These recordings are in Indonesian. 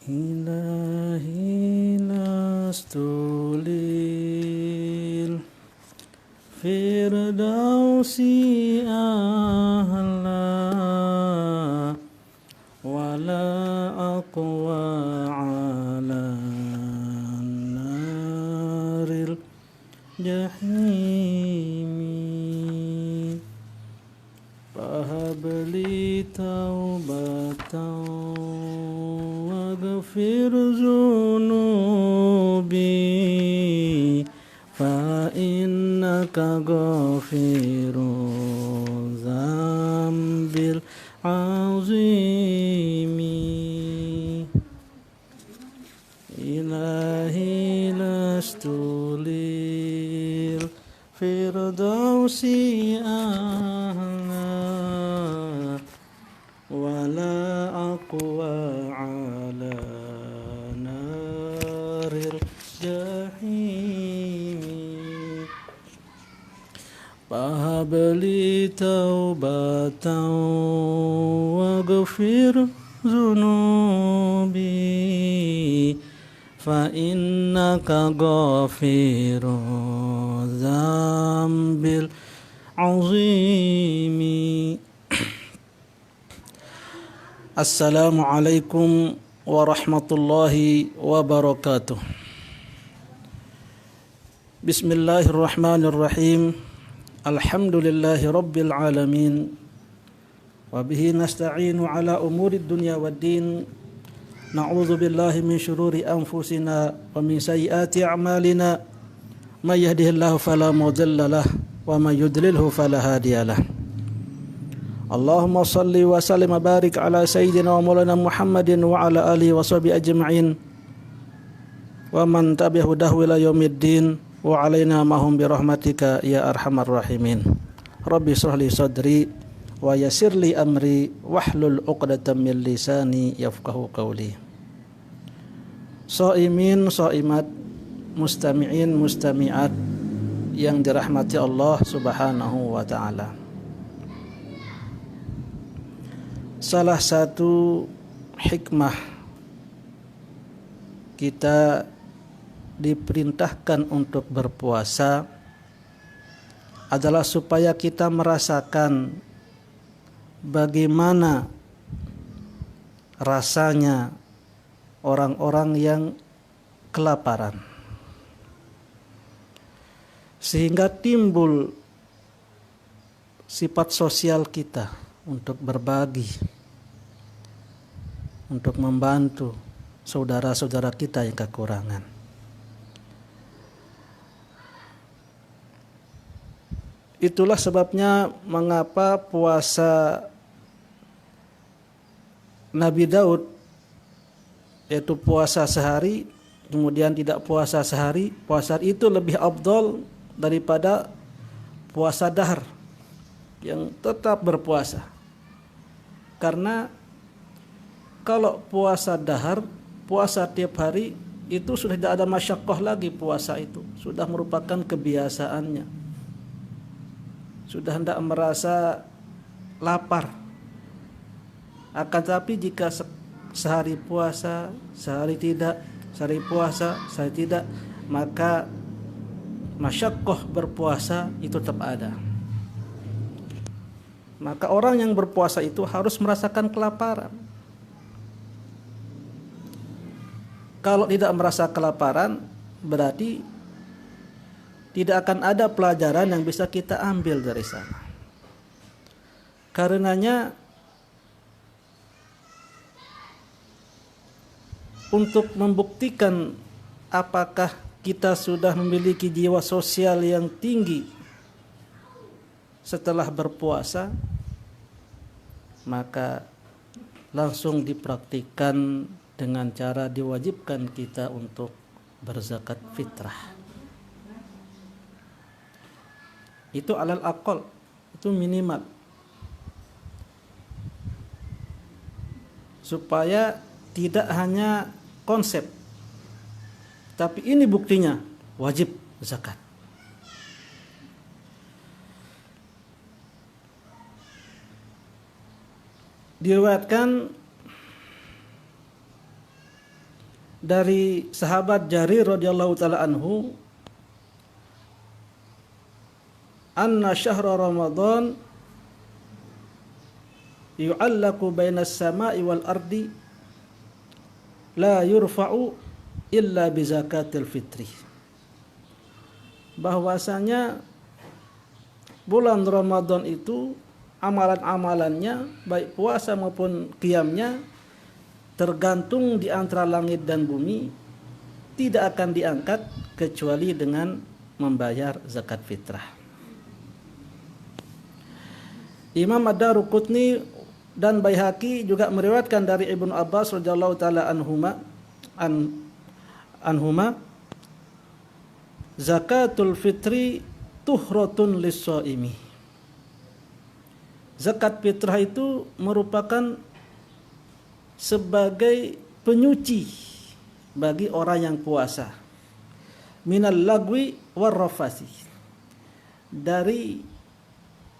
إلهي لست للفردوس أهلا ولا أقوى على النار الجحيم فهب لي توبة واغفر ذنوبي فإنك غفير الذنب العظيم إلهي لست للفردوس أهلا ولا أقوى على نار الجحيم فهب لي توبة واغفر ذنوبي فإنك غفير الذنب العظيم. Assalamualaikum warahmatullahi wabarakatuh. Bismillahirrahmanirrahim. Alhamdulillahi rabbil alamin. Wabihi nasta'inu ala umurid dunya waddin. Na'udzu billahi min syururi anfusina wa min sayyiati a'malina. May yahdihillahu fala mudilla lahu wa may yudlilhu fala hadiyalah. Allahumma salli wa sallim wa barik ala sayyidina wa maulana Muhammadin wa ala alihi wa sahbihi ajma'in wa man tabi'ahu dahu ila yaumiddin wa alaina mahum bi rahmatika ya arhamar rahimin. Rabbi shrah li sadri wa yassir li amri wahlul 'uqdatam min lisani yafqahu qawli. Shaimin shaimat, mustami'in mustami'at yang dirahmati Allah Subhanahu wa taala. Salah satu hikmah kita diperintahkan untuk berpuasa adalah supaya kita merasakan bagaimana rasanya orang-orang yang kelaparan, sehingga timbul sifat sosial kita untuk berbagi, untuk membantu saudara-saudara kita yang kekurangan. Itulah sebabnya mengapa puasa Nabi Daud, yaitu puasa sehari kemudian tidak puasa sehari, puasa itu lebih afdal daripada puasa dahar yang tetap berpuasa. Karena kalau puasa dahar, puasa tiap hari, itu sudah tidak ada masyaqqah lagi. Puasa itu sudah merupakan kebiasaannya, sudah tidak merasa lapar. Akan tetapi jika sehari puasa, sehari tidak, sehari puasa, sehari tidak, maka masyaqqah berpuasa itu tetap ada. Maka orang yang berpuasa itu harus merasakan kelaparan. Kalau tidak merasa kelaparan, berarti tidak akan ada pelajaran yang bisa kita ambil dari sana. Karenanya untuk membuktikan apakah kita sudah memiliki jiwa sosial yang tinggi setelah berpuasa, maka langsung dipraktikkan dengan cara diwajibkan kita untuk berzakat fitrah. Itu alal aqal, itu minimal. Supaya tidak hanya konsep, tapi ini buktinya, wajib zakat. Diriwayatkan dari sahabat Jarir radhiyallahu taala anhu, anna syahra Ramadan yu'allaqu bainas sama'i wal ardi la yurfa'u illa bi zakatil fitri. Bahwasanya bulan Ramadan itu amalan-amalannya baik puasa maupun qiyamnya tergantung di antara langit dan bumi, tidak akan diangkat kecuali dengan membayar zakat fitrah. Imam Ad-Daruqutni dan Baihaqi juga meriwayatkan dari Ibnu Abbas radhiyallahu taala anhuma, zakatul fitri tuhratun lis-shaimi. Zakat fitrah itu merupakan sebagai penyuci bagi orang yang puasa, minal lagwi warrafasi, dari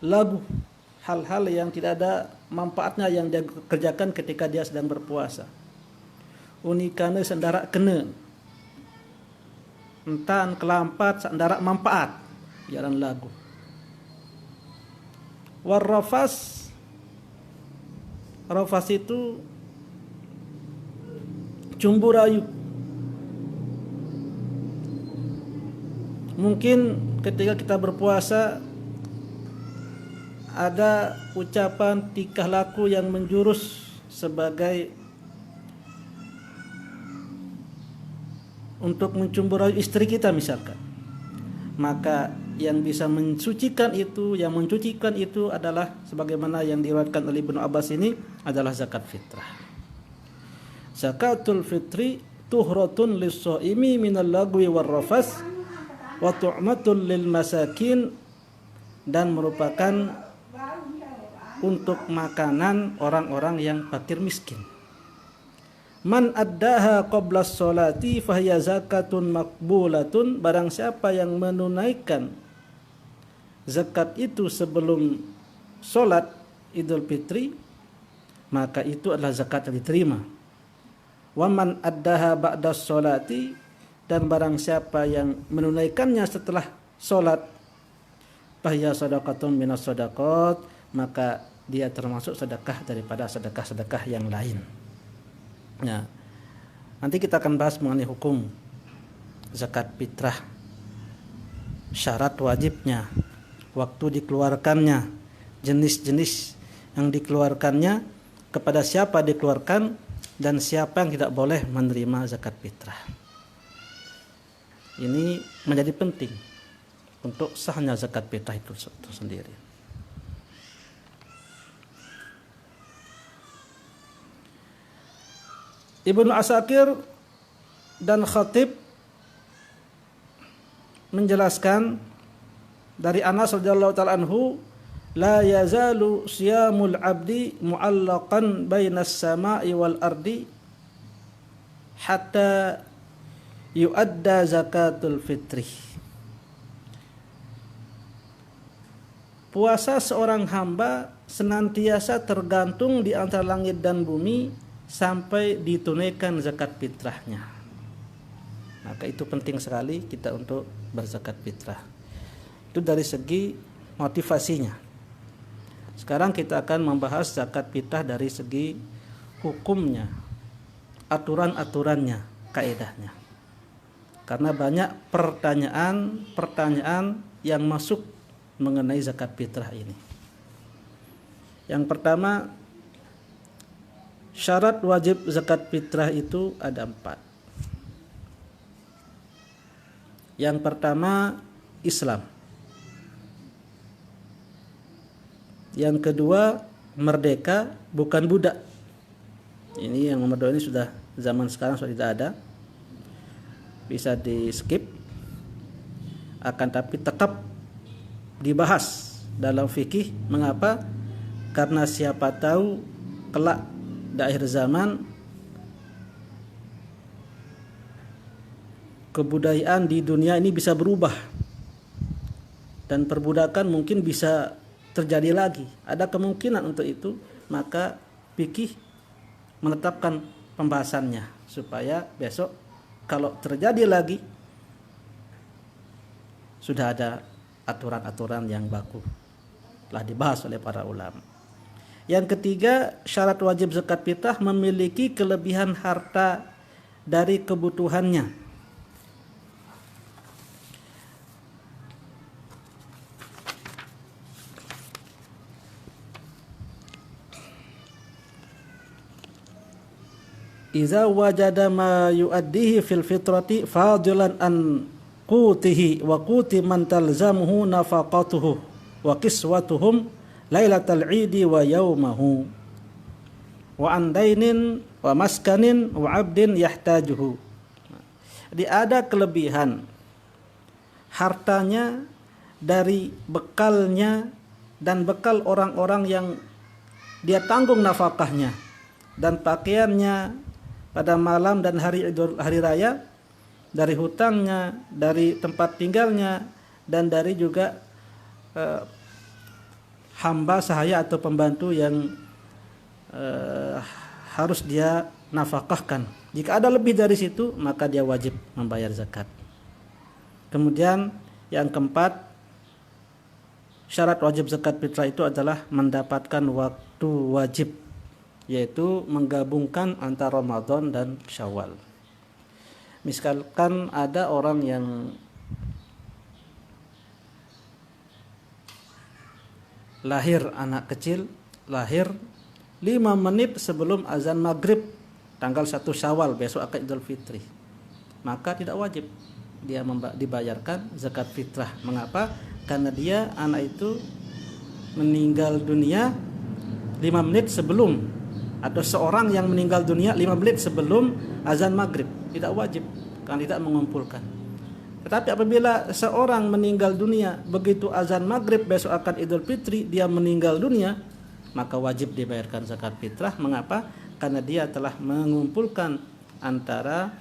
lagu, hal-hal yang tidak ada manfaatnya yang dia kerjakan ketika dia sedang berpuasa. Unikane sendarak kena, entan kelampat sendarak manfaat, jalan lagu. Warrafas, rafas itu cumbu rayu. Mungkin ketika kita berpuasa ada ucapan tingkah laku yang menjurus sebagai untuk mencumbu rayu istri kita misalkan. Maka yang bisa mensucikan itu, yang mencucikan itu adalah sebagaimana yang diriwayatkan oleh Ibnu Abbas ini adalah zakat fitrah. Zakatul fitri tuhratun lis-shaimi minal lagwi warrafas wa tu'matul lil masakin, dan merupakan untuk makanan orang-orang yang fakir miskin. Man addaha qabla sholati fahiya zakatun makbulatun, barang siapa yang menunaikan zakat itu sebelum sholat Idul Fitri, maka itu adalah zakat yang diterima. Wa man addaha ba'da sholati, dan barang siapa yang menunaikannya setelah sholat, fahiya sadaqatun minas sadaqat, maka dia termasuk sedekah daripada sedekah-sedekah yang lain. Nah, nanti kita akan bahas mengenai hukum zakat fitrah, syarat wajibnya, waktu dikeluarkannya, jenis-jenis yang dikeluarkannya, kepada siapa dikeluarkan, dan siapa yang tidak boleh menerima zakat fitrah. Ini menjadi penting untuk sahnya zakat fitrah itu sendiri. Ibnu Asakir dan Khatib menjelaskan dari Anas radhiyallahu taala anhu, la yazalu siyamul abdi mu'allaqan bainas sama'i wal ardi hatta yu'adda zakatul fitri. Puasa seorang hamba senantiasa tergantung di antara langit dan bumi sampai ditunaikan zakat fitrahnya. Maka itu penting sekali kita untuk berzakat fitrah. Itu dari segi motivasinya. Sekarang kita akan membahas zakat fitrah dari segi hukumnya, aturan-aturannya, kaedahnya. Karena banyak pertanyaan yang masuk mengenai zakat fitrah ini. Yang pertama, syarat wajib zakat fitrah itu ada 4. Yang pertama, Islam. Yang kedua, merdeka, bukan budak. Ini yang nomor 2 ini sudah zaman sekarang sudah tidak ada. Bisa di skip. Akan tapi tetap dibahas dalam fikih. Mengapa? Karena siapa tahu kelak di akhir zaman kebudayaan di dunia ini bisa berubah dan perbudakan mungkin bisa terjadi lagi. Ada kemungkinan untuk itu, maka fikih menetapkan pembahasannya supaya besok kalau terjadi lagi, sudah ada aturan-aturan yang baku, telah dibahas oleh para ulama. Yang ketiga, syarat wajib zakat fitrah memiliki kelebihan harta dari kebutuhannya. Iza wajada ma yuaddihi fil fitrati fadilan an qutihi wa quti man talzamuhu nafaqatuhu wa kiswatuhum lailatal idi wa yaumahu wa andainin wa maskanin wa abdin yahtajuhu. Jadi ada kelebihan hartanya dari bekalnya dan bekal orang-orang yang dia tanggung nafkahnya dan pakaiannya pada malam dan hari raya, dari hutangnya, dari tempat tinggalnya, dan dari juga hamba sahaya atau pembantu yang harus dia nafkahkan. Jika ada lebih dari situ, maka dia wajib membayar zakat. Kemudian yang keempat, syarat wajib zakat fitrah itu adalah mendapatkan waktu wajib, yaitu menggabungkan antara Ramadan dan Syawal. Misalkan ada orang yang lahir, anak kecil lahir 5 menit sebelum azan maghrib tanggal 1 Syawal, besok akan Idul Fitri, maka tidak wajib dia dibayarkan zakat fitrah. Mengapa? Karena dia, anak itu meninggal dunia 5 menit sebelum, atau seorang yang meninggal dunia 5 menit sebelum azan maghrib, tidak wajib karena tidak mengumpulkan. Tetapi apabila seorang meninggal dunia begitu azan maghrib besok akan Idul Fitri, dia meninggal dunia, maka wajib dibayarkan zakat fitrah. Mengapa? Karena dia telah mengumpulkan antara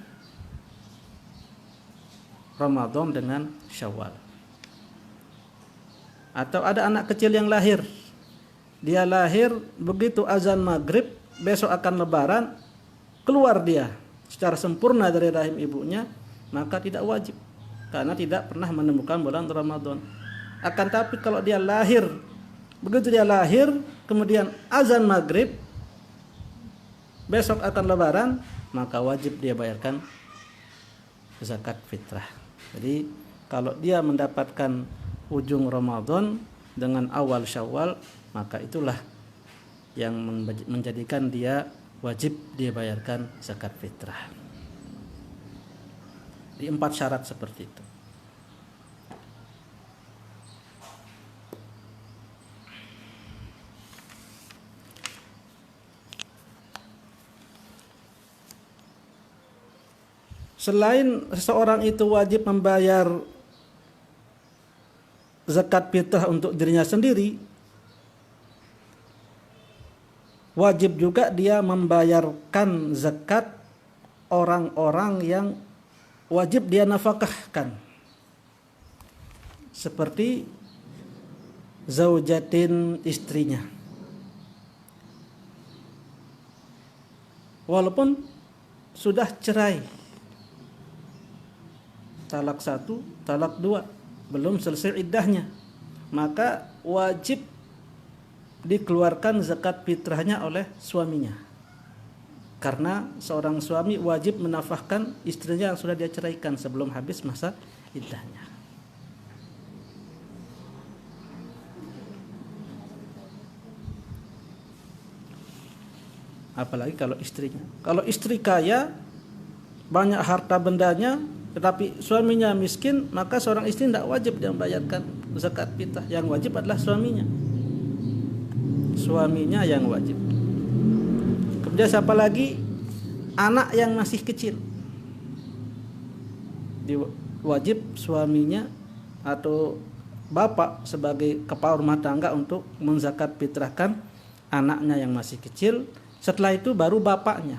Ramadan dengan Syawal. Atau ada anak kecil yang lahir, dia lahir begitu azan maghrib, besok akan lebaran, keluar dia secara sempurna dari rahim ibunya, maka tidak wajib karena tidak pernah menemukan bulan Ramadan. Akan tapi kalau dia lahir, begitu dia lahir kemudian azan maghrib, besok akan lebaran, maka wajib dia bayarkan zakat fitrah. Jadi kalau dia mendapatkan ujung Ramadan dengan awal Syawal, maka itulah yang menjadikan dia wajib dia bayarkan zakat fitrah. Di 4 syarat seperti itu. Selain seseorang itu wajib membayar zakat fitrah untuk dirinya sendiri, wajib juga dia membayarkan zakat orang-orang yang wajib dia nafkahkan, seperti zaujatin, istrinya. Walaupun sudah cerai, talak 1, talak 2, belum selesai iddahnya, maka wajib dikeluarkan zakat fitrahnya oleh suaminya. Karena seorang suami wajib menafkahkan istrinya yang sudah dia ceraikan sebelum habis masa iddahnya. Apalagi kalau istrinya. Kalau istri kaya, banyak harta bendanya, tetapi suaminya miskin, maka seorang istri tidak wajib dia membayarkan zakat fitrah. Yang wajib adalah suaminya. Suaminya yang wajib. Kemudian siapa lagi? Anak yang masih kecil, wajib suaminya atau bapak sebagai kepala rumah tangga untuk menzakat fitrahkan anaknya yang masih kecil. Setelah itu baru bapaknya.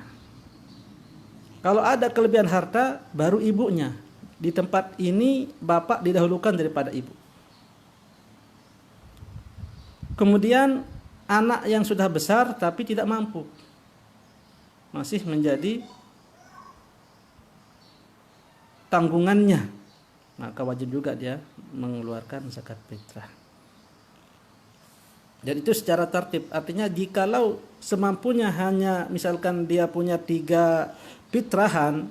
Kalau ada kelebihan harta, baru ibunya. Di tempat ini bapak didahulukan daripada ibu. Kemudian anak yang sudah besar tapi tidak mampu, masih menjadi tanggungannya, maka wajib juga dia mengeluarkan zakat fitrah. Dan itu secara tertib. Artinya jikalau semampunya hanya misalkan dia punya 3 fitrahan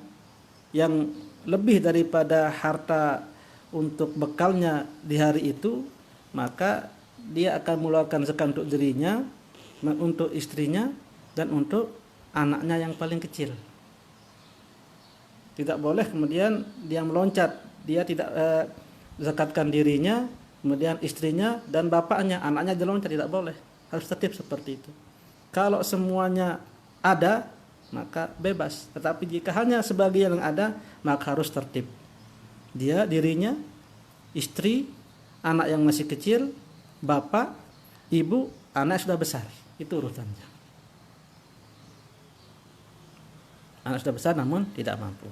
yang lebih daripada harta untuk bekalnya di hari itu, maka dia akan mengeluarkan zakat untuk dirinya, untuk istrinya, dan untuk anaknya yang paling kecil. Tidak boleh kemudian dia meloncat, dia tidak zakatkan dirinya, kemudian istrinya dan bapaknya, anaknya diloncat, tidak boleh. Harus tertib seperti itu. Kalau semuanya ada, maka bebas. Tetapi jika hanya sebagian yang ada, maka harus tertib. Dia, dirinya, istri, anak yang masih kecil, bapak, ibu, anak sudah besar. Itu urutannya. Anak sudah besar namun tidak mampu.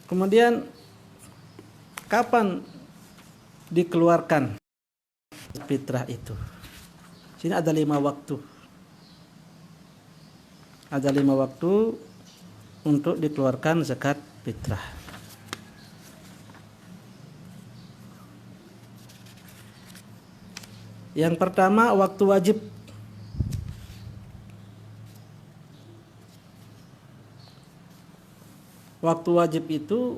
Kemudian kapan dikeluarkan fitrah itu? Sini ada 5 waktu. Ada 5 waktu untuk dikeluarkan zakat fitrah. Yang pertama, waktu wajib. Waktu wajib itu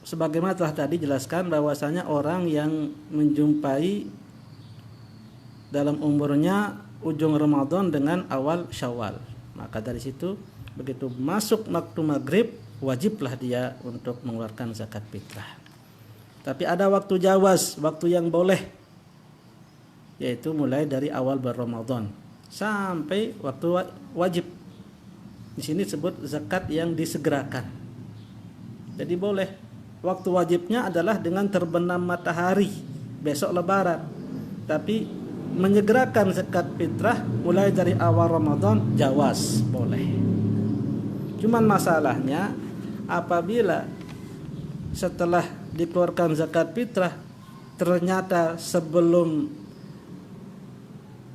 sebagaimana telah tadi jelaskan bahwasanya orang yang menjumpai dalam umurnya ujung Ramadan dengan awal Syawal. Maka dari situ begitu masuk waktu maghrib wajiblah dia untuk mengeluarkan zakat fitrah. Tapi ada waktu jawaz, waktu yang boleh, yaitu mulai dari awal Ramadan sampai waktu wajib. Di sini disebut zakat yang disegerakan. Jadi boleh. Waktu wajibnya adalah dengan terbenam matahari besok Lebaran. Tapi menyegerakan zakat fitrah mulai dari awal Ramadan jawaz, boleh. Cuman masalahnya apabila setelah dikeluarkan zakat fitrah ternyata sebelum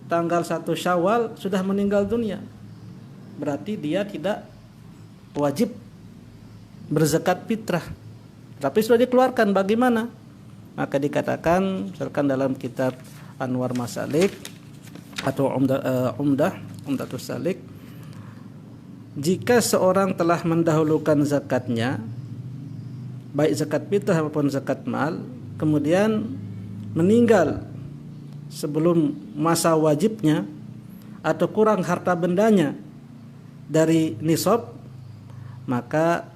tanggal 1 Syawal sudah meninggal dunia, berarti dia tidak wajib berzakat fitrah. Tapi sudah dikeluarkan, bagaimana? Maka dikatakan misalkan dalam kitab Anwar Masalik atau Umdatus Salik, jika seorang telah mendahulukan zakatnya, baik zakat fitrah maupun zakat mal, kemudian meninggal sebelum masa wajibnya atau kurang harta bendanya dari nisab, maka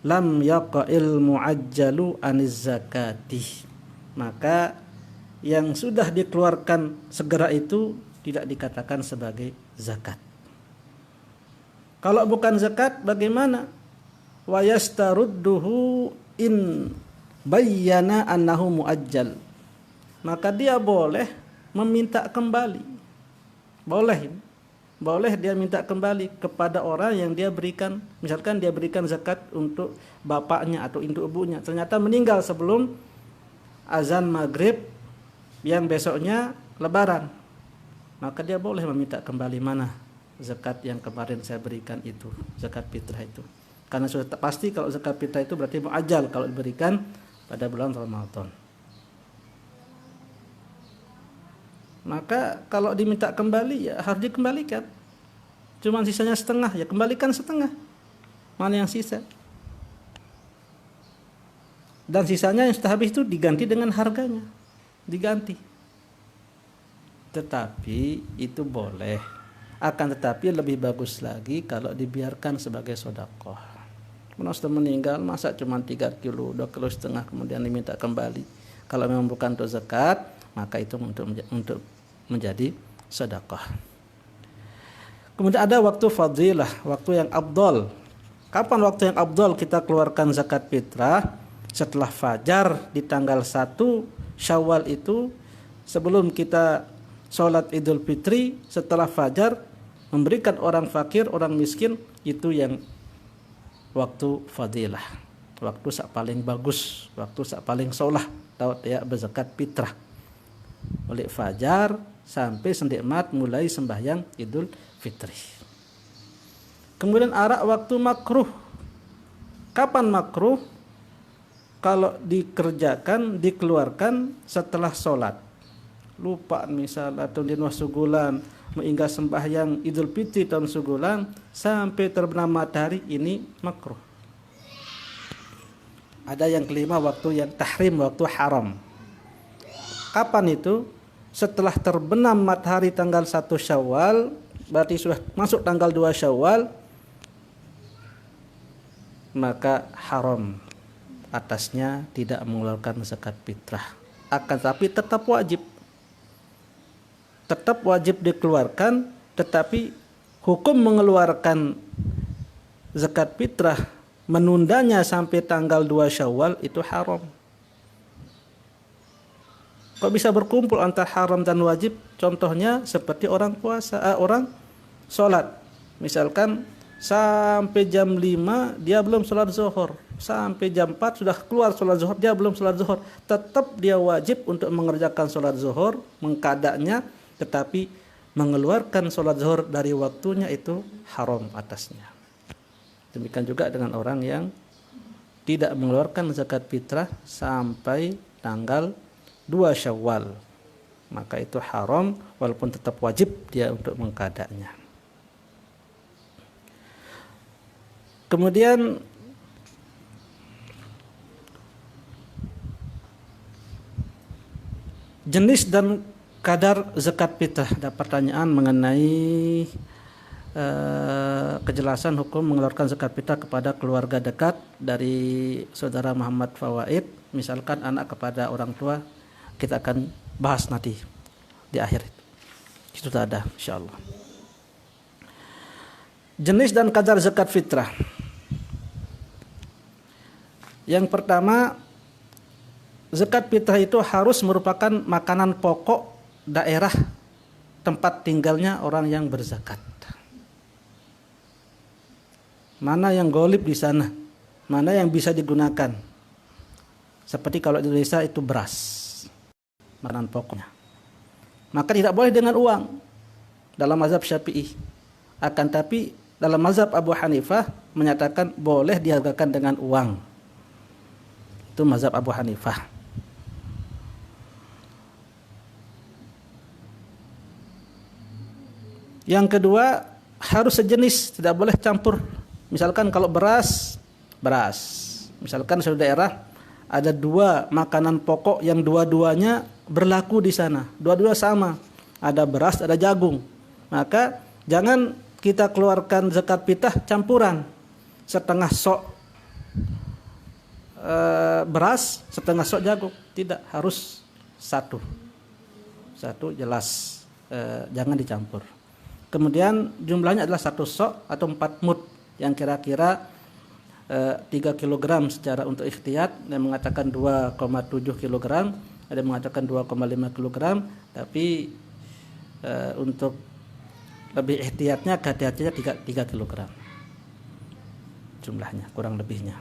lam yaqa'il mu'ajjalu aniz zakati, maka yang sudah dikeluarkan segera itu tidak dikatakan sebagai zakat. Kalau bukan zakat bagaimana? Wa yastarudduhu in bayyana annahu muajjal, maka dia boleh meminta kembali. Boleh dia minta kembali kepada orang yang dia berikan. Misalkan dia berikan zakat untuk bapaknya atau untuk ibunya, ternyata meninggal sebelum azan maghrib yang besoknya Lebaran, maka dia boleh meminta kembali, mana zakat yang kemarin saya berikan itu, zakat fitrah itu. Karena sudah pasti kalau zakat fitrah itu berarti muajjal kalau diberikan pada bulan Ramadan. Maka kalau diminta kembali ya harus dikembalikan. Cuma sisanya setengah, ya kembalikan setengah. Mana yang sisa? Dan sisanya yang sudah habis itu diganti dengan harganya. Diganti. Tetapi itu boleh. Akan tetapi lebih bagus lagi kalau dibiarkan sebagai sedekah. Kalau sudah meninggal, masa cuma 3 kilo, 2,5 kilo kemudian diminta kembali. Kalau memang bukan untuk zakat, maka itu untuk menjadi sedekah. Kemudian ada waktu fadilah, waktu yang afdal. Kapan waktu yang afdal kita keluarkan zakat fitrah? Setelah fajar di tanggal 1 Syawal itu, sebelum kita sholat Idul Fitri, setelah fajar memberikan orang fakir, orang miskin, itu yang waktu fadilah, waktu sak paling bagus, waktu sak paling solah tahu ya berzakat fitrah. Oleh fajar sampai sendikmat mulai sembahyang Idul Fitri. Kemudian arak waktu makruh. Kapan makruh? Kalau dikerjakan, dikeluarkan setelah sholat. Lupa misal atau di sugulan, mengingat sembahyang Idul Fitri tahun sugulan sampai terbenam matahari, ini makruh. Ada yang kelima, waktu yang tahrim, waktu haram. Kapan itu? Setelah terbenam matahari tanggal 1 Syawal, berarti sudah masuk tanggal 2 Syawal, maka haram atasnya tidak mengeluarkan zakat fitrah. Akan tapi tetap wajib. Tetap wajib dikeluarkan, tetapi hukum mengeluarkan zakat fitrah, menundanya sampai tanggal 2 Syawal itu haram. Kok bisa berkumpul antara haram dan wajib? Contohnya seperti orang puasa, orang sholat. Misalkan sampai jam 5 dia belum sholat zuhur, sampai jam 4 sudah keluar sholat zuhur, dia belum sholat zuhur. Tetap dia wajib untuk mengerjakan sholat zuhur, mengkadanya, tetapi mengeluarkan sholat zuhur dari waktunya itu haram atasnya. Demikian juga dengan orang yang tidak mengeluarkan zakat fitrah sampai tanggal 2 Syawal, maka itu haram walaupun tetap wajib dia untuk mengkadanya. Kemudian jenis dan kadar zakat fitrah. Ada pertanyaan mengenai kejelasan hukum mengeluarkan zakat fitrah kepada keluarga dekat dari saudara Muhammad Fawaid, misalkan anak kepada orang tua. Kita akan bahas nanti di akhir. Itu sudah ada insyaallah. Jenis dan kadar zakat fitrah. Yang pertama, zakat fitrah itu harus merupakan makanan pokok daerah tempat tinggalnya orang yang berzakat. Mana yang golib di sana, mana yang bisa digunakan. Seperti kalau di Indonesia itu beras, makanan pokoknya. Maka tidak boleh dengan uang dalam mazhab Syafi'i. Akan tapi dalam mazhab Abu Hanifah menyatakan boleh dihargakan dengan uang. Itu mazhab Abu Hanifah. Yang kedua, harus sejenis, tidak boleh campur. Misalkan kalau beras. Misalkan suatu daerah ada 2 makanan pokok yang dua-duanya berlaku di sana, dua-dua sama, ada beras, ada jagung. Maka jangan kita keluarkan zakat fitrah campuran, setengah sok beras, setengah sok jagung. Tidak, harus satu jelas, jangan dicampur. Kemudian jumlahnya adalah 1 sok atau 4 mud, yang kira-kira 3 kg secara untuk ikhtiyat. Ada yang mengatakan 2,7 kg, ada yang mengatakan 2,5 kg, tapi untuk lebih ihtiyatnya hati-hatinya 3 kg jumlahnya, kurang lebihnya.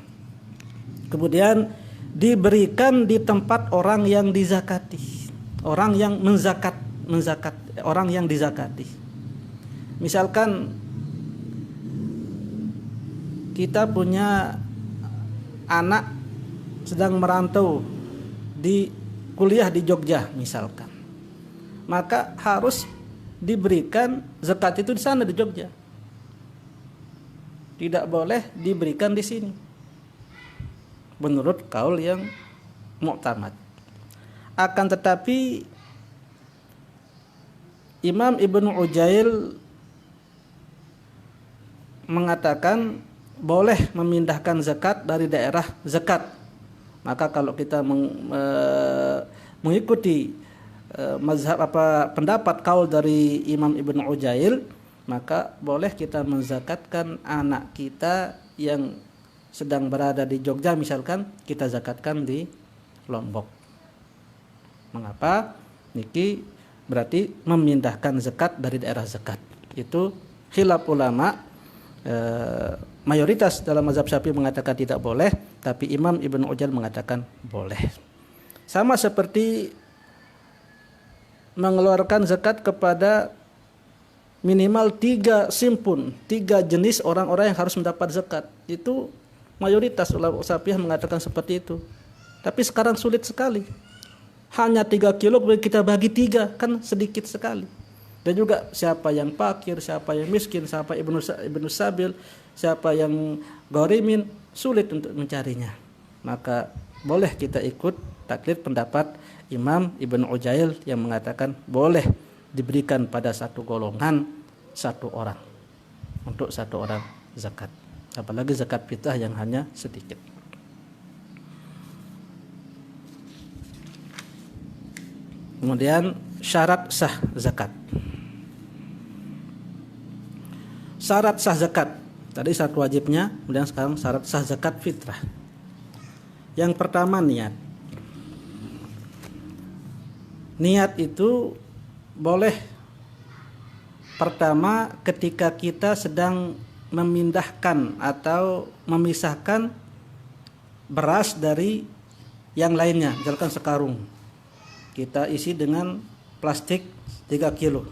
Kemudian diberikan di tempat orang yang dizakati, orang yang menzakat, orang yang dizakati. Misalkan kita punya anak sedang merantau di kuliah di Jogja misalkan, maka harus diberikan zakat itu di sana di Jogja. Tidak boleh diberikan di sini, menurut kaul yang mu'tamad. Akan tetapi Imam Ibnu Ujail mengatakan boleh memindahkan zakat dari daerah zakat. Maka kalau kita mengikuti mazhab pendapat kaul dari Imam Ibnu Ujail, maka boleh kita menzakatkan anak kita yang sedang berada di Jogja, misalkan kita zakatkan di Lombok. Mengapa? Niki berarti memindahkan zakat dari daerah zakat. Itu khilaf ulama. Mayoritas dalam mazhab Syafi'i mengatakan tidak boleh, tapi Imam Ibnu Ujail mengatakan boleh. Sama seperti mengeluarkan zakat kepada minimal 3 simpun, 3 jenis orang-orang yang harus mendapat zakat. Itu Mayoritas ulama Syafi'iyah mengatakan seperti itu. Tapi sekarang sulit sekali. Hanya 3 kilo kita bagi 3, kan sedikit sekali. Dan juga siapa yang fakir, siapa yang miskin, siapa ibnu sabil, siapa yang gharimin, sulit untuk mencarinya. Maka boleh kita ikut taklid pendapat Imam Ibnu Ujail yang mengatakan boleh diberikan pada satu golongan, satu orang, untuk satu orang zakat. Apalagi zakat fitrah yang hanya sedikit. Kemudian syarat sah zakat. Syarat sah zakat. Tadi syarat wajibnya, kemudian sekarang syarat sah zakat fitrah. Yang pertama niat. Niat itu boleh pertama ketika kita sedang memindahkan atau memisahkan beras dari yang lainnya. Misalkan sekarung kita isi dengan plastik 3 kilo.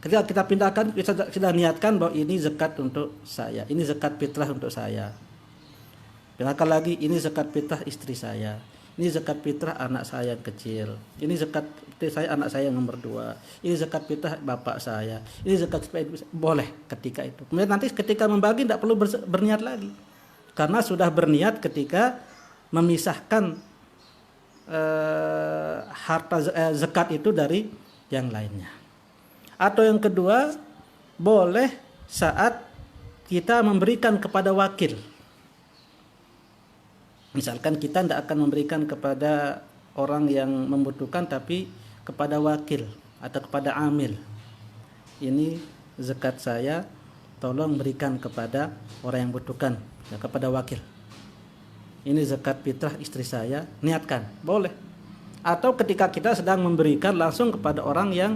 Ketika kita pindahkan, kita sudah niatkan bahwa ini zakat untuk saya, ini zakat fitrah untuk saya. Pindahkan lagi, ini zakat fitrah istri saya, ini zakat fitrah anak saya yang kecil, ini zakat fitrah saya anak saya yang nomor 2, ini zakat fitrah bapak saya, ini zakat fitrah, boleh ketika itu. Kemudian nanti ketika membagi tidak perlu berniat lagi, karena sudah berniat ketika memisahkan harta zakat itu dari yang lainnya. Atau yang kedua, boleh saat kita memberikan kepada wakil. Misalkan kita tidak akan memberikan kepada orang yang membutuhkan, tapi kepada wakil atau kepada amil. Ini zakat saya, tolong berikan kepada orang yang membutuhkan, ya, kepada wakil. Ini zakat fitrah istri saya, niatkan, boleh. Atau ketika kita sedang memberikan langsung kepada orang yang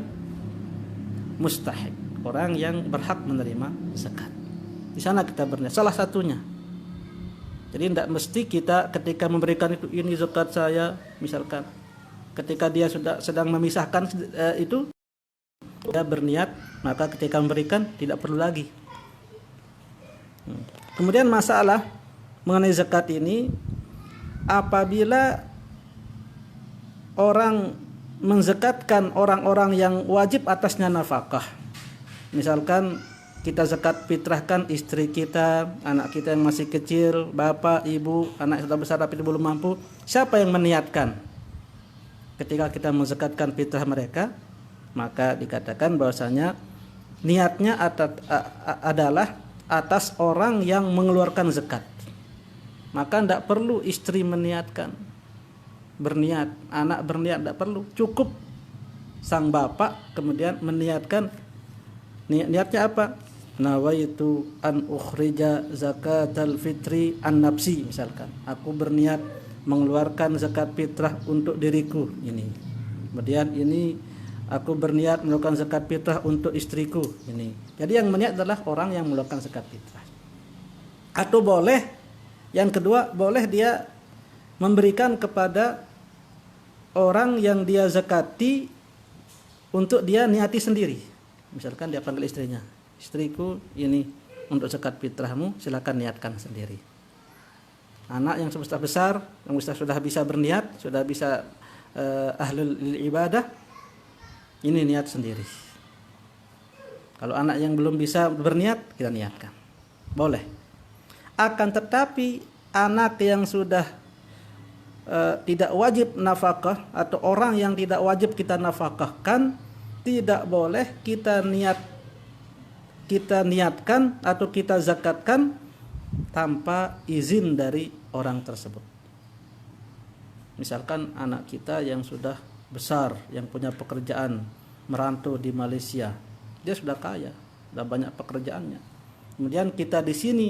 mustahik, orang yang berhak menerima zakat. Di sana kita berniat, salah satunya. Jadi tidak mesti kita ketika memberikan itu, ini zakat saya, misalkan ketika dia sudah sedang memisahkan itu, dia berniat, maka ketika memberikan tidak perlu lagi. Kemudian masalah mengenai zakat ini, apabila orang menzakatkan orang-orang yang wajib atasnya nafkah, misalkan kita zakat fitrahkan istri kita, anak kita yang masih kecil, bapak, ibu, anak sudah besar tapi belum mampu, siapa yang meniatkan? Ketika kita menzakatkan fitrah mereka, maka dikatakan bahwasanya niatnya adalah atas orang yang mengeluarkan zakat. Maka tidak perlu istri meniatkan, berniat, anak berniat, tidak perlu, cukup sang bapak kemudian meniatkan. Niatnya apa? Nawaitu an ukhrija zakatal fitri an nafsi, misalkan aku berniat mengeluarkan zakat fitrah untuk diriku ini. Kemudian ini aku berniat melakukan zakat fitrah untuk istriku ini. Jadi yang meniat adalah orang yang melakukan zakat fitrah. Atau boleh yang kedua, boleh dia memberikan kepada orang yang dia zakati untuk dia niati sendiri. Misalkan dia panggil istrinya, istriku ini untuk zakat fitrahmu, silakan niatkan sendiri. Anak yang sudah besar, yang sudah bisa berniat, sudah bisa ahlul ibadah, ini niat sendiri. Kalau anak yang belum bisa berniat, kita niatkan, boleh. Akan tetapi anak yang sudah tidak wajib nafkah atau orang yang tidak wajib kita nafkahkan, tidak boleh kita niatkan atau kita zakatkan tanpa izin dari orang tersebut. Misalkan anak kita yang sudah besar, yang punya pekerjaan, merantau di Malaysia, dia sudah kaya, sudah banyak pekerjaannya. Kemudian kita di sini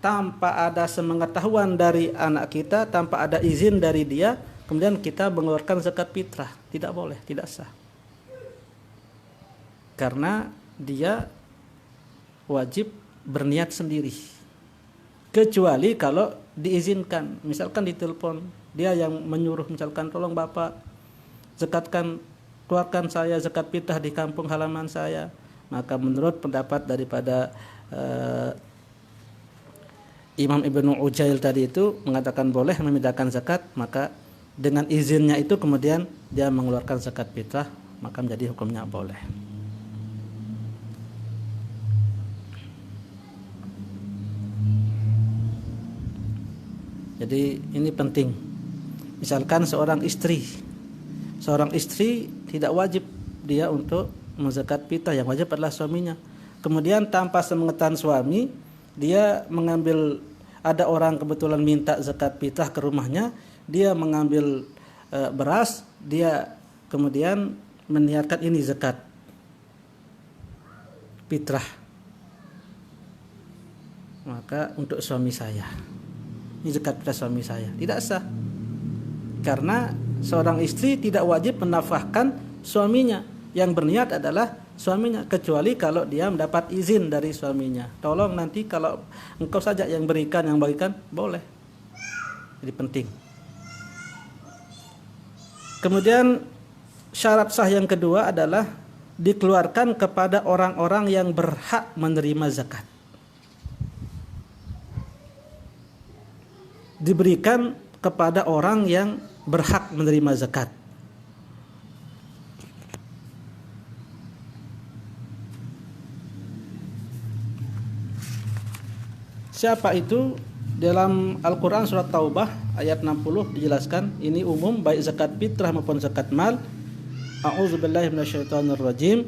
tanpa ada sepengetahuan dari anak kita, tanpa ada izin dari dia, kemudian kita mengeluarkan zakat fitrah, tidak boleh, tidak sah. Karena dia wajib berniat sendiri. Kecuali kalau diizinkan, misalkan ditelepon, dia yang menyuruh, misalkan tolong Bapak zakatkan, keluarkan saya zakat fitrah di kampung halaman saya, maka menurut pendapat daripada Imam Ibnu Ujail tadi itu mengatakan boleh memindahkan zakat, maka dengan izinnya itu kemudian dia mengeluarkan zakat fitrah, maka menjadi hukumnya boleh. Jadi ini penting. Misalkan seorang istri tidak wajib dia untuk menzakat fitrah, yang wajib adalah suaminya. Kemudian tanpa sepengetahuan suami, dia mengambil, ada orang kebetulan minta zakat fitrah ke rumahnya, dia mengambil beras, dia kemudian meniatkan ini zakat fitrah, maka untuk suami saya, ini zakat fitrah suami saya, tidak sah. Karena seorang istri tidak wajib menafkahkan suaminya, yang berniat adalah suaminya, kecuali kalau dia mendapat izin dari suaminya. Tolong nanti kalau engkau saja yang berikan, yang bagikan, boleh. Jadi penting. Kemudian syarat sah yang kedua adalah dikeluarkan kepada orang-orang yang berhak menerima zakat. Diberikan kepada orang yang berhak menerima zakat. Siapa itu? Dalam Al-Quran surat Taubah ayat 60 dijelaskan, ini umum baik zakat fitrah maupun zakat mal. A'udzubillahi minasyaitonirrajim.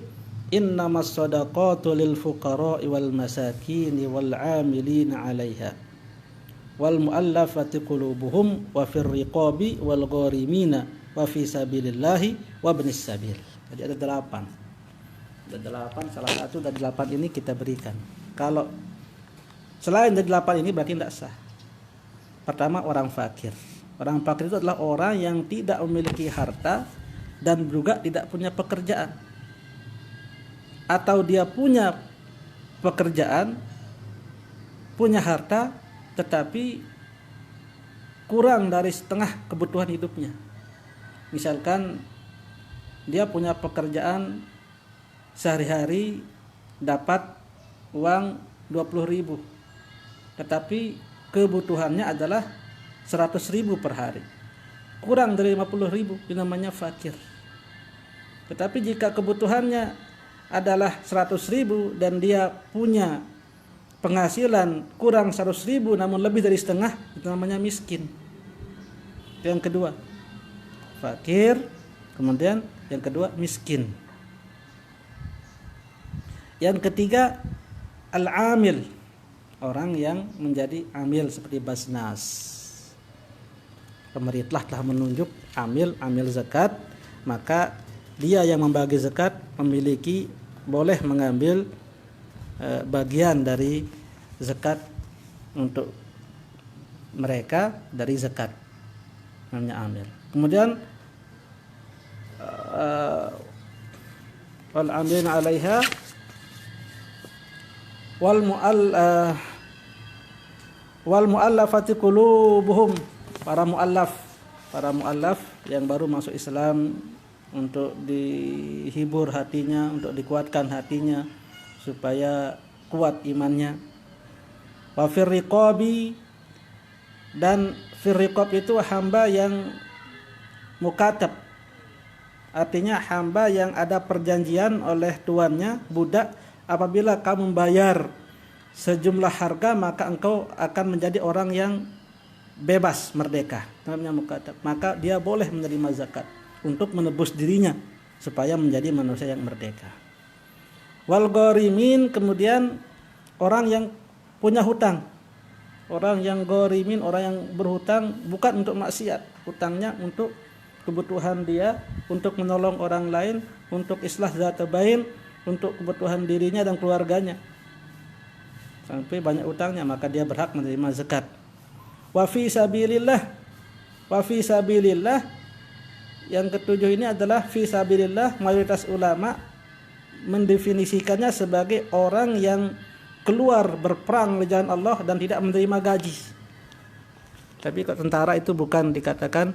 Innamas shadaqatu lil fuqara'i wal masakini wal 'amilina 'alaiha wal mu'allafati qulubuhum wa fir riqabi wal gharimina wa fi sabilillahi wa ibnis sabil. Jadi ada 8. Ada 8, salah satu dari 8 ini kita berikan. Kalau selain dari 8 ini berarti tidak sah. Pertama, orang fakir. Orang fakir itu adalah orang yang tidak memiliki harta dan juga tidak punya pekerjaan. Atau dia punya pekerjaan, punya harta, tetapi kurang dari setengah kebutuhan hidupnya. Misalkan dia punya pekerjaan sehari-hari dapat uang 20.000, tetapi kebutuhannya adalah 100.000 per hari, kurang dari 50.000, itu namanya fakir. Tetapi jika kebutuhannya adalah 100.000 dan dia punya penghasilan kurang 100.000 namun lebih dari setengah, itu namanya miskin. Itu yang kedua, fakir. Kemudian yang kedua, miskin. Yang ketiga, al-amil, orang yang menjadi amil seperti basnas. Pemerintah telah menunjuk amil zakat, maka dia yang membagi zakat boleh mengambil bagian dari zakat untuk mereka dari zakat, namanya amil. Kemudian wal amilina 'alaiha wal mu'allafati qulubuhum, para mu'allaf yang baru masuk Islam, untuk dihibur hatinya, untuk dikuatkan hatinya supaya kuat imannya. Wa fir riqabi, dan fir riqab itu hamba yang mukatab, artinya hamba yang ada perjanjian oleh tuannya, budak. Apabila kamu membayar sejumlah harga, maka engkau akan menjadi orang yang bebas, merdeka, namanya mukatab. Maka dia boleh menerima zakat untuk menebus dirinya supaya menjadi manusia yang merdeka. Wal gharimin, kemudian orang yang punya hutang. Orang yang gharimin, orang yang berhutang bukan untuk maksiat, hutangnya untuk kebutuhan dia, untuk menolong orang lain, untuk islah zat bain, untuk kebutuhan dirinya dan keluarganya. Sampai banyak utangnya, maka dia berhak menerima zakat. Wa fi sabilillah. Wa fi sabilillah, yang ketujuh ini adalah fi sabilillah, mayoritas ulama mendefinisikannya sebagai orang yang keluar berperang di jalan Allah dan tidak menerima gaji. Tapi kalau tentara itu bukan dikatakan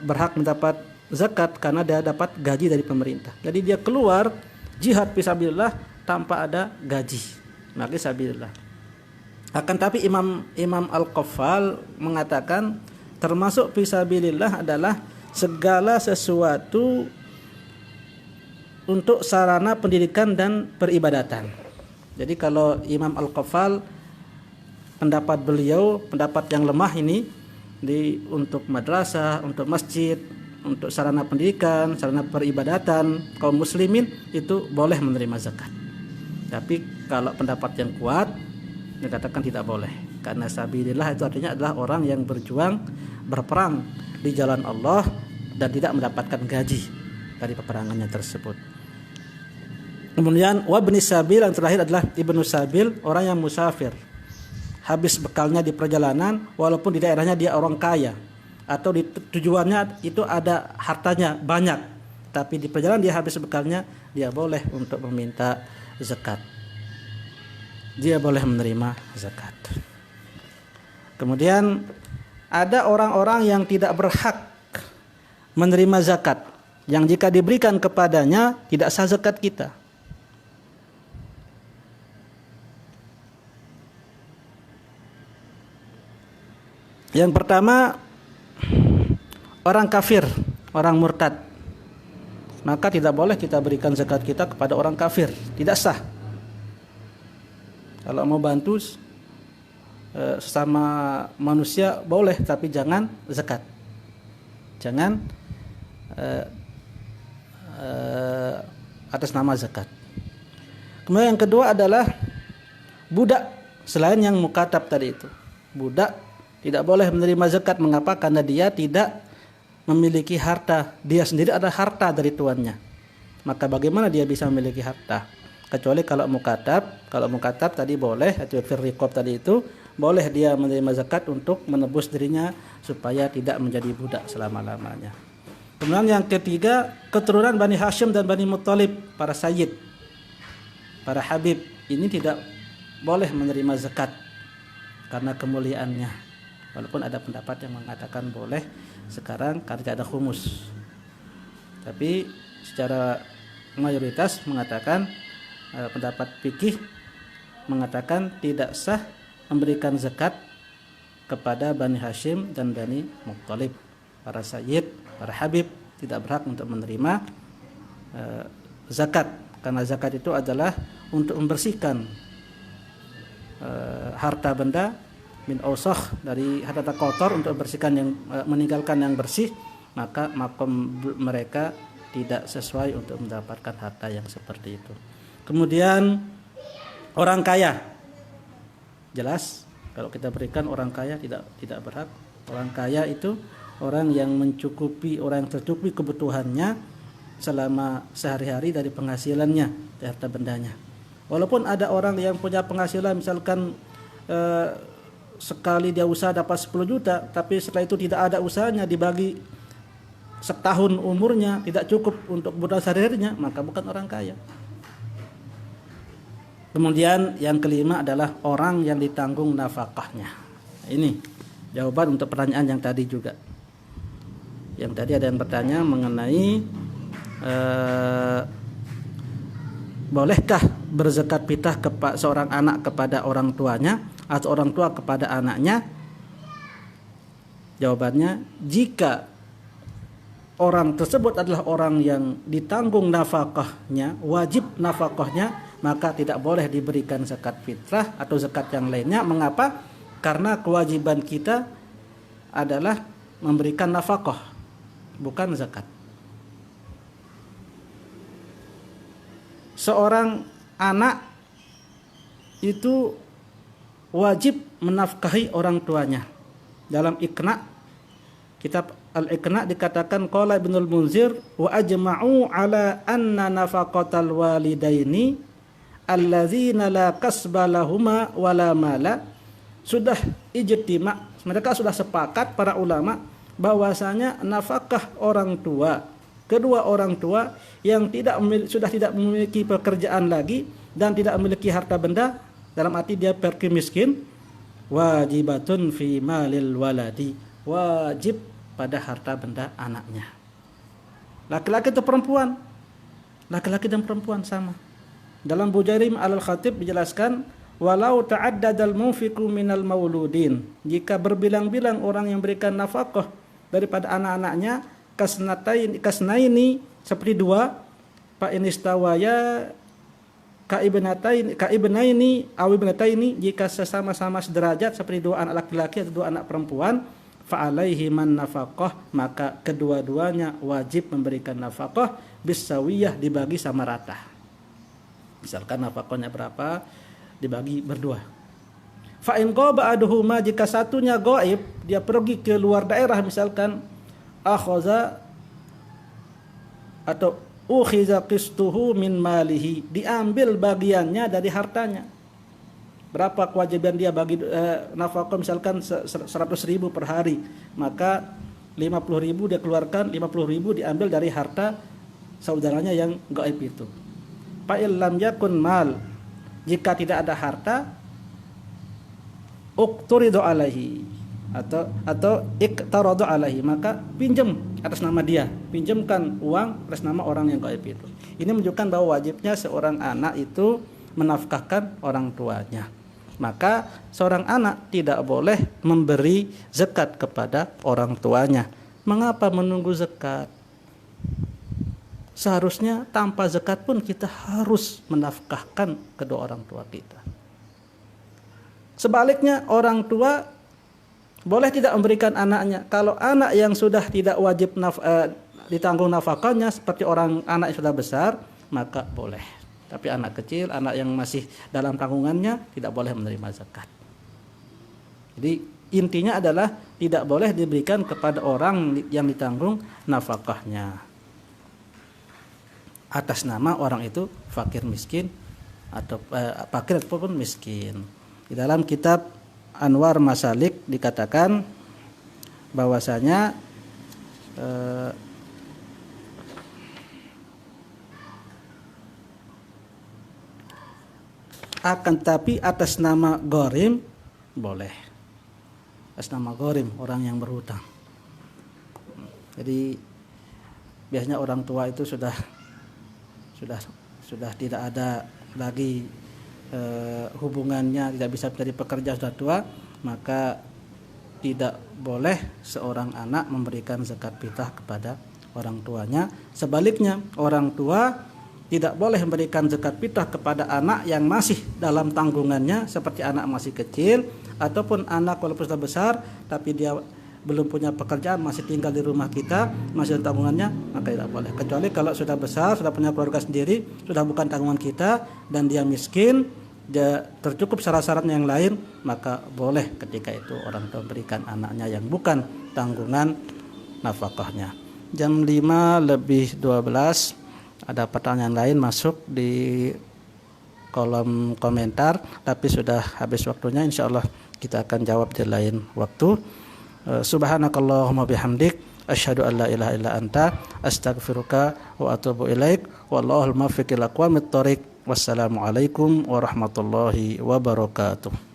berhak mendapat zakat karena dia dapat gaji dari pemerintah. Jadi dia keluar jihad fisabilillah tanpa ada gaji, maka fisabilillah. Akan tapi Imam Al-Qaffal mengatakan termasuk fisabilillah adalah segala sesuatu untuk sarana pendidikan dan peribadatan. Jadi kalau Imam Al-Qaffal, pendapat beliau, pendapat yang lemah ini untuk madrasah, untuk masjid, untuk sarana pendidikan, sarana peribadatan kaum muslimin itu boleh menerima zakat. Tapi kalau pendapat yang kuat dikatakan tidak boleh, karena sabilillah itu artinya adalah orang yang berjuang, berperang di jalan Allah dan tidak mendapatkan gaji dari peperangannya tersebut. Kemudian wabni sabil, yang terakhir adalah ibnu sabil, orang yang musafir, habis bekalnya di perjalanan, walaupun di daerahnya dia orang kaya atau di tujuannya itu ada hartanya banyak, tapi di perjalanan dia habis bekalnya, dia boleh untuk meminta zakat. Dia boleh menerima zakat. Kemudian ada orang-orang yang tidak berhak menerima zakat, yang jika diberikan kepadanya tidak sah zakat kita. Yang pertama, orang kafir, orang murtad. Maka tidak boleh kita berikan zakat kita kepada orang kafir, tidak sah. Kalau mau bantu sesama manusia boleh, tapi jangan zakat. Jangan atas nama zakat. Kemudian yang kedua adalah budak, selain yang mukatab tadi itu. Budak tidak boleh menerima zakat. Mengapa? Karena dia tidak memiliki harta. Dia sendiri adalah harta dari tuannya. Maka bagaimana dia bisa memiliki harta? Kecuali kalau mukatab. Kalau mukatab tadi boleh, atau firriqab tadi itu boleh dia menerima zakat untuk menebus dirinya supaya tidak menjadi budak selama-lamanya. Kemudian yang ketiga, keturunan Bani Hashim dan Bani Muttalib, para sayyid, para habib, ini tidak boleh menerima zakat karena kemuliaannya. Walaupun ada pendapat yang mengatakan boleh sekarang karena tidak ada khumus. Tapi secara mayoritas mengatakan, pendapat fikih mengatakan tidak sah memberikan zakat kepada Bani Hashim dan Bani Muttalib. Para sayyid, para habib tidak berhak untuk menerima zakat, karena zakat itu adalah untuk membersihkan harta benda min ausakh, dari harta kotor, untuk membersihkan yang meninggalkan yang bersih. Maka makom mereka tidak sesuai untuk mendapatkan harta yang seperti itu. Kemudian orang kaya, jelas kalau kita berikan orang kaya tidak berhak. Orang kaya itu orang yang mencukupi, orang yang tercukupi kebutuhannya selama sehari-hari dari penghasilannya, dari harta bendanya. Walaupun ada orang yang punya penghasilan misalkan sekali dia usaha dapat 10 juta, tapi setelah itu tidak ada usahanya, dibagi setahun umurnya, tidak cukup untuk kebutuhan sehari-harinya, maka bukan orang kaya. Kemudian yang kelima adalah orang yang ditanggung nafkahnya. Ini jawaban untuk pertanyaan yang tadi juga. Yang tadi ada yang bertanya mengenai bolehkah berzakat fitrah seorang anak kepada orang tuanya atau orang tua kepada anaknya? Jawabannya, jika orang tersebut adalah orang yang ditanggung nafkahnya, wajib nafkahnya, maka tidak boleh diberikan zakat fitrah atau zakat yang lainnya. Mengapa? Karena kewajiban kita adalah memberikan nafkah, bukan zakat. Seorang anak itu wajib menafkahi orang tuanya. Dalam Iqna, kitab Al-Iqna dikatakan, qala Ibnul Munzir wa ajma'u ala anna nafaqatal walidaini alladzina la kasba lahuma wala mala. Sudah ijtima', mereka sudah sepakat para ulama bahwasanya nafkah orang tua, kedua orang tua yang sudah tidak memiliki pekerjaan lagi dan tidak memiliki harta benda, dalam arti dia fakir miskin, wajibatun fi malil waladi, wajib pada harta benda anaknya. Laki-laki atau perempuan? Laki-laki dan perempuan sama. Dalam Bujairim al-Khatib dijelaskan walau ta'addadal munfiqu minal mauludin, jika berbilang-bilang orang yang berikan nafkah daripada anak-anaknya, kasnaini seperti dua, fa inistawaya kaibnaini aw ibnataini, jika sesama-sama sederajat seperti dua anak laki-laki atau dua anak perempuan, fa alaihi man nafaqah, maka kedua-duanya wajib memberikan nafkah bisawiyah, dibagi sama rata. Misalkan nafkahnya berapa, dibagi berdua. Fa in qaba aduhuma, jika satunya gaib, dia pergi ke luar daerah misalkan, akhaza atau ukhiza qistuhu min malihi, diambil bagiannya dari hartanya. Berapa kewajiban dia bagi nafkah misalkan 100.000 per hari, maka 50.000 dia keluarkan, 50.000 diambil dari harta saudaranya yang gaib itu. Fa illam yakun mal, jika tidak ada harta, uqturidu alaihi atau iqtaradu alaihi, maka pinjam atas nama dia, pinjamkan uang atas nama orang yang gaib itu. Ini menunjukkan bahwa wajibnya seorang anak itu menafkahkan orang tuanya. Maka seorang anak tidak boleh memberi zakat kepada orang tuanya. Mengapa menunggu zakat? Seharusnya tanpa zakat pun kita harus menafkahkan kedua orang tua kita. Sebaliknya, orang tua boleh tidak memberikan anaknya. Kalau anak yang sudah tidak wajib ditanggung nafkahnya seperti anak yang sudah besar, maka boleh. Tapi anak kecil, anak yang masih dalam tanggungannya, tidak boleh menerima zakat. Jadi intinya adalah tidak boleh diberikan kepada orang yang ditanggung nafkahnya atas nama orang itu fakir miskin atau fakir ataupun miskin. Di dalam kitab Anwar Masalik dikatakan bahwasanya akan tapi atas nama gharim boleh. Atas nama gharim, orang yang berhutang. Jadi biasanya orang tua itu sudah tidak ada lagi hubungannya, tidak bisa menjadi pekerja, sudah tua, maka tidak boleh seorang anak memberikan zakat fitrah kepada orang tuanya. Sebaliknya, orang tua tidak boleh memberikan zakat fitrah kepada anak yang masih dalam tanggungannya, seperti anak masih kecil ataupun anak walaupun sudah besar tapi dia belum punya pekerjaan, masih tinggal di rumah kita, masih ada tanggungannya, maka tidak boleh. Kecuali kalau sudah besar, sudah punya keluarga sendiri, sudah bukan tanggungan kita, dan dia miskin, dia tercukup syarat-syaratnya yang lain, maka boleh ketika itu orang tua berikan anaknya yang bukan tanggungan nafkahnya. Jam 5:12, ada pertanyaan lain masuk di kolom komentar, tapi sudah habis waktunya, insya Allah kita akan jawab di lain waktu. Subhanakallahumma bihamdik, asyhadu an la ilaha illa anta, astaghfiruka wa atubu ilaik, wallahul muwaffiq ila aqwamit thoriq. Wassalamualaikum warahmatullahi wabarakatuh.